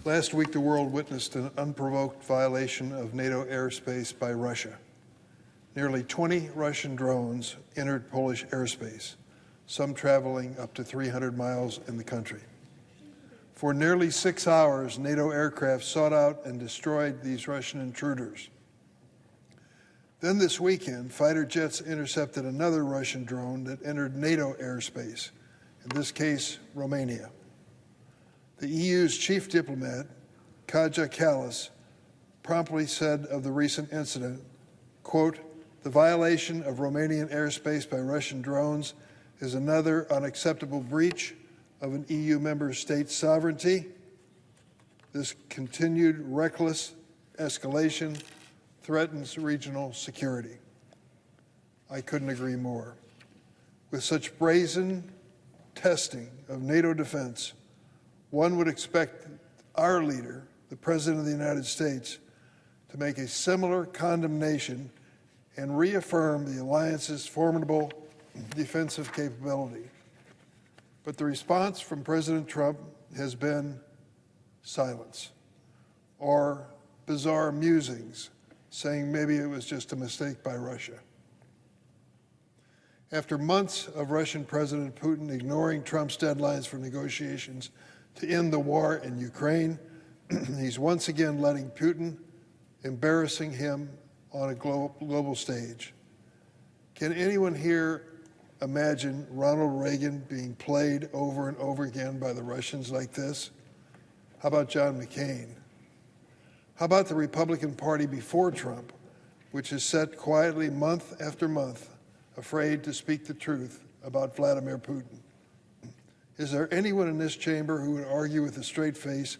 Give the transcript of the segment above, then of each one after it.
Last week, the world witnessed an unprovoked violation of NATO airspace by Russia. Nearly 20 Russian drones entered Polish airspace, some traveling up to 300 miles in the country. For nearly 6 hours, NATO aircraft sought out and destroyed these Russian intruders. Then this weekend, fighter jets intercepted another Russian drone that entered NATO airspace, in this case, Romania. The EU's chief diplomat, Kaja Kallas, promptly said of the recent incident, quote, "The violation of Romanian airspace by Russian drones is another unacceptable breach of an EU member state's sovereignty. This continued reckless escalation threatens regional security." I couldn't agree more. With such brazen testing of NATO defense, one would expect our leader, the President of the United States, to make a similar condemnation and reaffirm the alliance's formidable defensive capability. But the response from President Trump has been silence or bizarre musings, saying maybe it was just a mistake by Russia. After months of Russian President Putin ignoring Trump's deadlines for negotiations to end the war in Ukraine, he's once again letting Putin embarrassing him on a global stage. Can anyone here imagine Ronald Reagan being played over and over again by the Russians like this? How about John McCain? How about the Republican Party before Trump, which has sat quietly month after month, afraid to speak the truth about Vladimir Putin? Is there anyone in this chamber who would argue with a straight face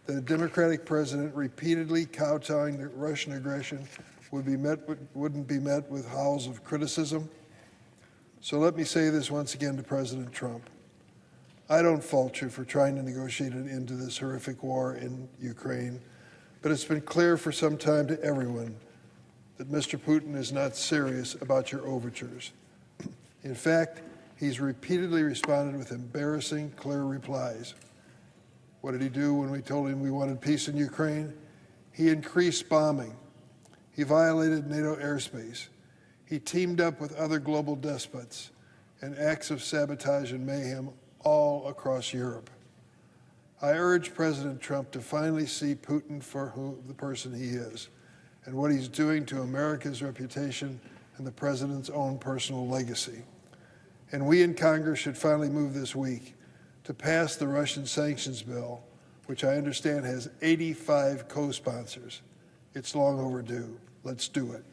that a Democratic president repeatedly kowtowing to Russian aggression wouldn't be met with howls of criticism? So let me say this once again to President Trump. I don't fault you for trying to negotiate an end to this horrific war in Ukraine, but it's been clear for some time to everyone that Mr. Putin is not serious about your overtures. In fact, he's repeatedly responded with embarrassing, clear replies. What did he do when we told him we wanted peace in Ukraine? He increased bombing. He violated NATO airspace. He teamed up with other global despots and acts of sabotage and mayhem all across Europe. I urge President Trump to finally see Putin for the person he is and what he's doing to America's reputation and the president's own personal legacy. And we in Congress should finally move this week to pass the Russian sanctions bill, which I understand has 85 co-sponsors. It's long overdue. Let's do it.